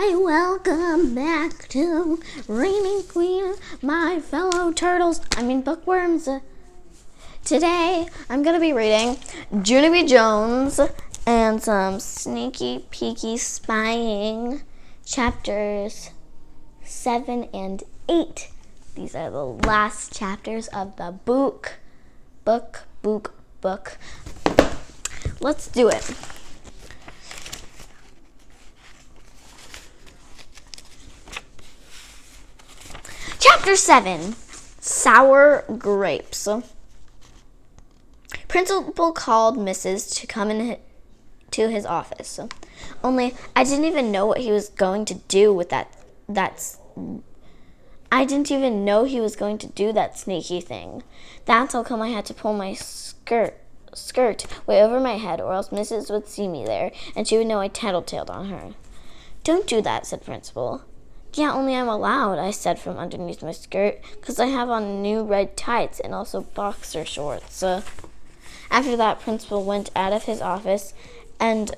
Hi, welcome back to Reading Queen, my fellow bookworms. Today, I'm going to be reading Junie Jones and some sneaky, peeky spying, chapters 7 and 8. These are the last chapters of the book. Let's do it. Chapter 7, Sour Grapes. Principal called Mrs. to come to his office. Only I didn't even know what he was going to do with I didn't even know he was going to do that sneaky thing. That's how come I had to pull my skirt way over my head, or else Mrs. would see me there, and she would know I tattletaled on her. Don't do that, said Principal. Yeah, only I'm allowed, I said from underneath my skirt, 'cause I have on new red tights and also boxer shorts. After that, Principal went out of his office, and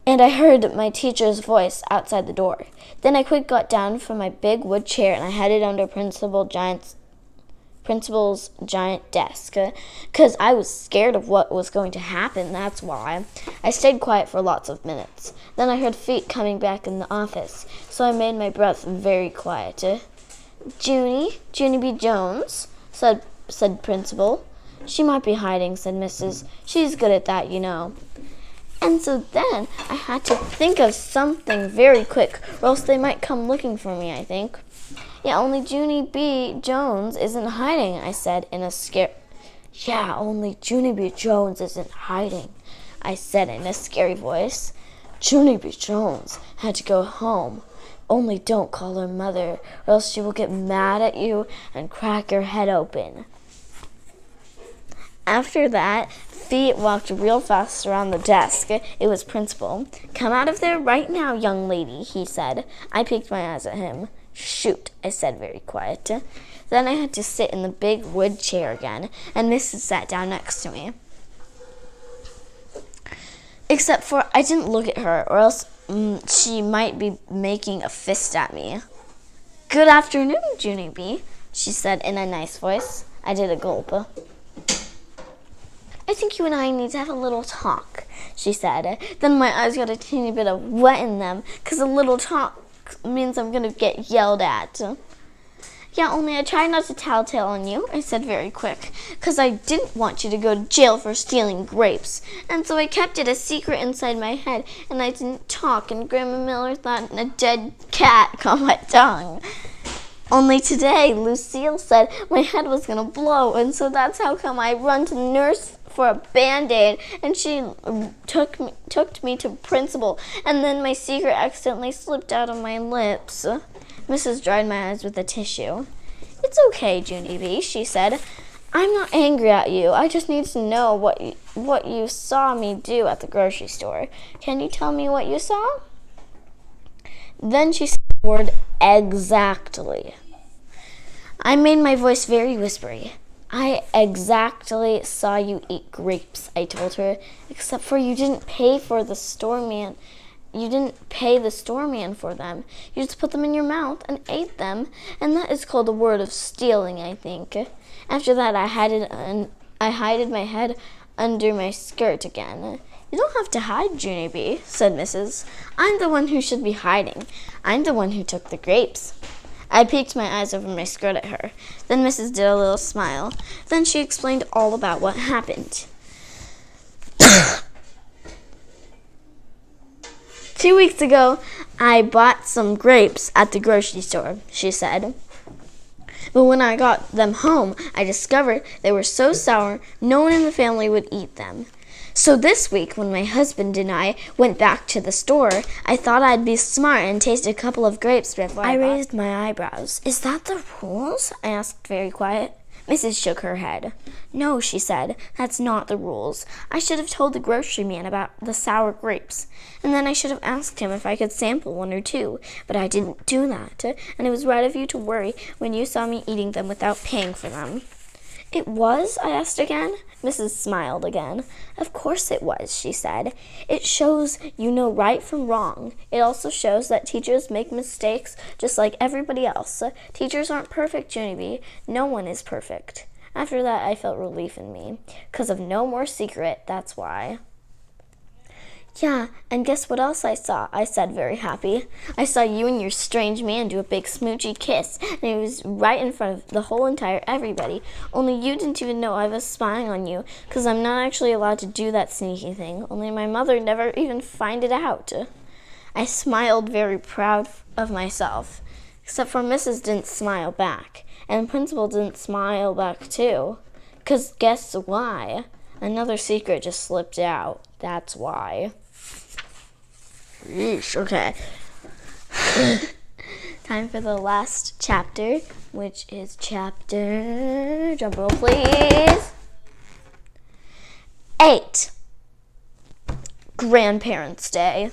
I heard my teacher's voice outside the door. Then I quick got down from my big wood chair, and I headed under Principal's giant desk, 'cause I was scared of what was going to happen, that's why. I stayed quiet for lots of minutes. Then I heard feet coming back in the office, so I made my breath very quiet. Junie B. Jones, said Principal. She might be hiding, said Mrs. She's good at that, you know. And so then I had to think of something very quick, or else they might come looking for me, I think. Yeah, only Junie B. Jones isn't hiding, I said in a scare. Yeah, only Junie B. Jones isn't hiding, I said in a scary voice. Junie B. Jones had to go home. Only don't call her mother, or else she will get mad at you and crack your head open. After that, feet walked real fast around the desk. It was Principal. Come out of there right now, young lady, he said. I peeked my eyes at him. Shoot, I said very quiet. Then I had to sit in the big wood chair again, and Mrs. sat down next to me. Except for I didn't look at her, or else she might be making a fist at me. Good afternoon, Junie B., she said in a nice voice. I did a gulp. I think you and I need to have a little talk, she said. Then my eyes got a teeny bit of wet in them, 'cause a little talk means I'm going to get yelled at. Yeah, only I tried not to tattletale on you, I said very quick, 'cause I didn't want you to go to jail for stealing grapes. And so I kept it a secret inside my head, and I didn't talk, and Grandma Miller thought a dead cat caught my tongue. Only today, Lucille said my head was going to blow, and so that's how come I run to the nurse for a Band-Aid, and she took me to Principal, and then my secret accidentally slipped out of my lips. Mrs. dried my eyes with a tissue. It's okay, Junie B., she said. I'm not angry at you. I just need to know what you saw me do at the grocery store. Can you tell me what you saw? Then she said the word exactly. I made my voice very whispery. I exactly saw you eat grapes, I told her, except for you didn't pay the store man for them. You just put them in your mouth and ate them, and that is called a word of stealing, I think. After that, I hid my head under my skirt again. You don't have to hide, Junie B., said Mrs. I'm the one who should be hiding. I'm the one who took the grapes. I peeked my eyes over my skirt at her. Then Mrs. did a little smile. Then she explained all about what happened. 2 weeks ago, I bought some grapes at the grocery store, she said. But when I got them home, I discovered they were so sour, no one in the family would eat them. So this week, when my husband and I went back to the store, I thought I'd be smart and taste a couple of grapes before I raised my eyebrows. Is that the rules? I asked very quiet. Mrs. shook her head. No, she said, that's not the rules. I should have told the grocery man about the sour grapes, and then I should have asked him if I could sample one or two, but I didn't do that, and it was right of you to worry when you saw me eating them without paying for them. It was? I asked again. Mrs. smiled again. Of course it was, she said. It shows you know right from wrong. It also shows that teachers make mistakes just like everybody else. Teachers aren't perfect, Junie. No one is perfect. After that, I felt relief in me. 'Cause of no more secret, that's why. Yeah, and guess what else I saw? I said, very happy. I saw you and your strange man do a big smoochy kiss, and it was right in front of the whole entire everybody. Only you didn't even know I was spying on you, 'cause I'm not actually allowed to do that sneaky thing. Only my mother never even find it out. I smiled, very proud of myself, except for Mrs. didn't smile back, and Principal didn't smile back too. 'Cause guess why? Another secret just slipped out. That's why. Yeesh, okay. Time for the last chapter, which is chapter, drum roll please, 8. Grandparents' Day.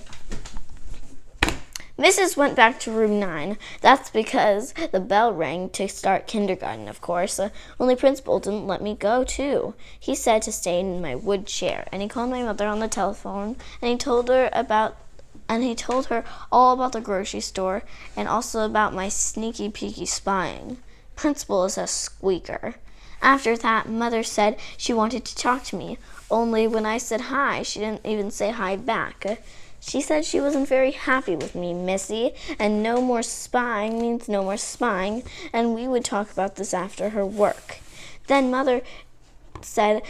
Mrs. went back to room 9. That's because the bell rang to start kindergarten, of course. Only Principal didn't let me go, too. He said to stay in my wood chair, and he called my mother on the telephone, and he told her all about the grocery store and also about my sneaky peeky spying. Principal is a squeaker. After that, Mother said she wanted to talk to me, only when I said hi, she didn't even say hi back. She said she wasn't very happy with me, Missy, and no more spying means no more spying, and we would talk about this after her work. Then Mother said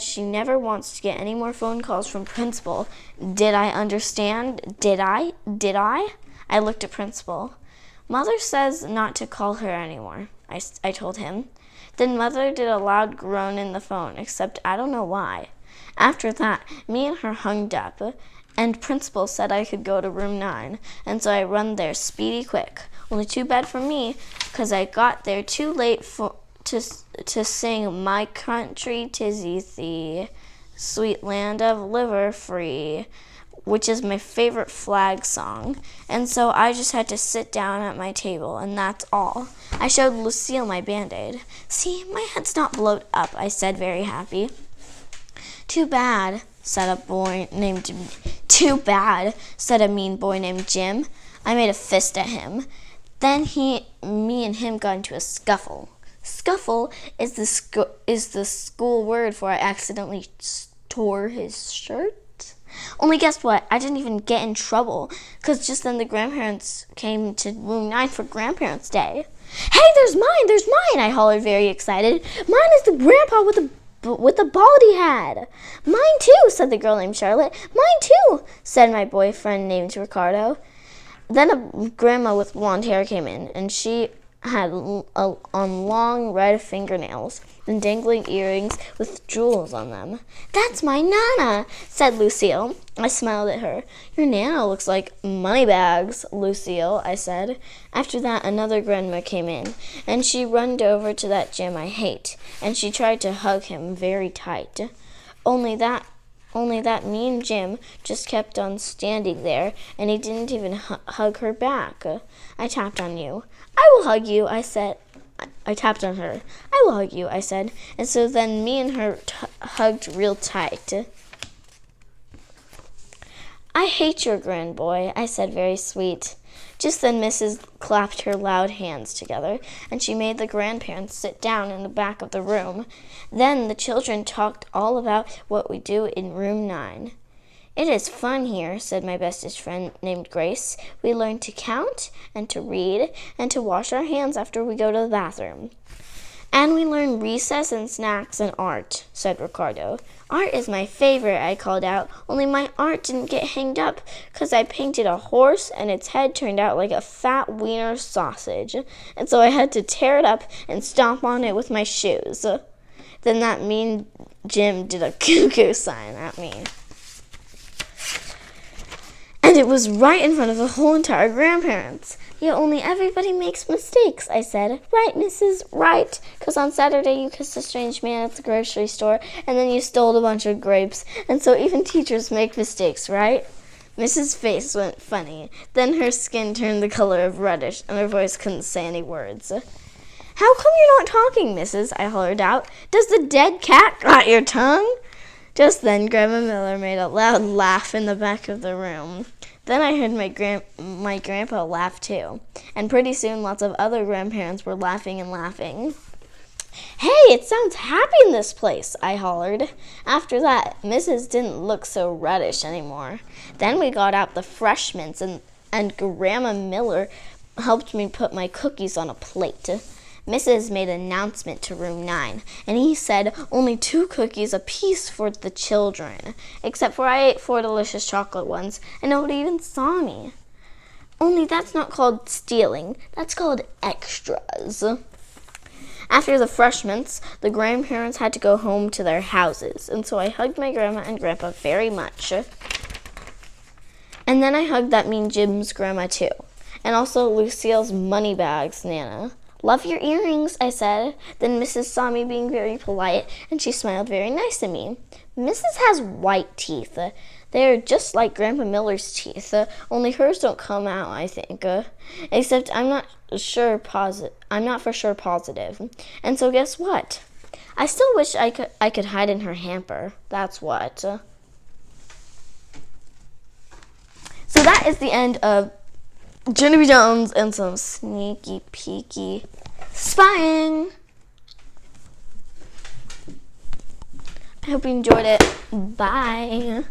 she never wants to get any more phone calls from Principal. Did I understand? Did I? I looked at Principal. Mother says not to call her anymore, I told him. Then Mother did a loud groan in the phone, except I don't know why. After that, me and her hung up, and Principal said I could go to room 9, and so I run there speedy quick. Only too bad for me, 'cause I got there too late to sing My Country 'Tis Easy, Sweet Land of Liver Free, which is my favorite flag song. And so I just had to sit down at my table, and that's all. I showed Lucille my Band-Aid. See, my head's not blowed up, I said, very happy. Too bad, said a mean boy named Jim. I made a fist at him. Then me and him got into a scuffle. Scuffle is the school word for I accidentally tore his shirt. Only guess what? I didn't even get in trouble, 'cause just then the grandparents came to room 9 for Grandparents' Day. Hey, there's mine, I hollered, very excited. Mine is the grandpa with the baldy hat. Mine too, said the girl named Charlotte. Mine too, said my boyfriend named Ricardo. Then a grandma with blonde hair came in, and she had on long red fingernails and dangling earrings with jewels on them. That's my Nana, said Lucille. I smiled at her. Your Nana looks like money bags, Lucille, I said. After that, another grandma came in, and she runned over to that Jim I hate, and she tried to hug him very tight. Only that mean Jim just kept on standing there, and he didn't even hug her back. I tapped on you. I will hug you, I said. I tapped on her. I will hug you, I said. And so then me and her hugged real tight. I hate your grand boy, I said, very sweet. Just then Mrs. clapped her loud hands together, and she made the grandparents sit down in the back of the room. Then the children talked all about what we do in room 9. It is fun here, said my bestest friend named Grace. We learn to count and to read and to wash our hands after we go to the bathroom. And we learn recess and snacks and art, said Ricardo. Art is my favorite, I called out, only my art didn't get hanged up 'cause I painted a horse and its head turned out like a fat wiener sausage, and so I had to tear it up and stomp on it with my shoes. Then that mean Jim did a cuckoo sign at me. And it was right in front of the whole entire grandparents. Yet only everybody makes mistakes, I said. Right, Mrs. Right, 'cause on Saturday you kissed a strange man at the grocery store, and then you stole a bunch of grapes, and so even teachers make mistakes, right? Mrs. face went funny. Then her skin turned the color of reddish, and her voice couldn't say any words. How come you're not talking, missus? I hollered out. Does the dead cat got your tongue? Just then, Grandma Miller made a loud laugh in the back of the room. Then I heard my grandpa laugh too, and pretty soon lots of other grandparents were laughing and laughing. Hey, it sounds happy in this place, I hollered. After that, Mrs. didn't look so reddish anymore. Then we got out the fresh mints, and Grandma Miller helped me put my cookies on a plate. Mrs. made an announcement to room 9, and he said only 2 cookies apiece for the children, except for I ate 4 delicious chocolate ones, and nobody even saw me. Only that's not called stealing, that's called extras. After the fresh mints, the grandparents had to go home to their houses, and so I hugged my grandma and grandpa very much. And then I hugged that mean Jim's grandma too, and also Lucille's money bags Nana. Love your earrings, I said. Then Mrs. saw me being very polite, and she smiled very nice to me. Mrs. has white teeth. They are just like Grandpa Miller's teeth, only hers don't come out, I think. Except I'm not for sure positive. And so guess what? I still wish I could hide in her hamper. That's what. So that is the end of Junie Jones and some sneaky peeky spying. I hope you enjoyed it. Bye.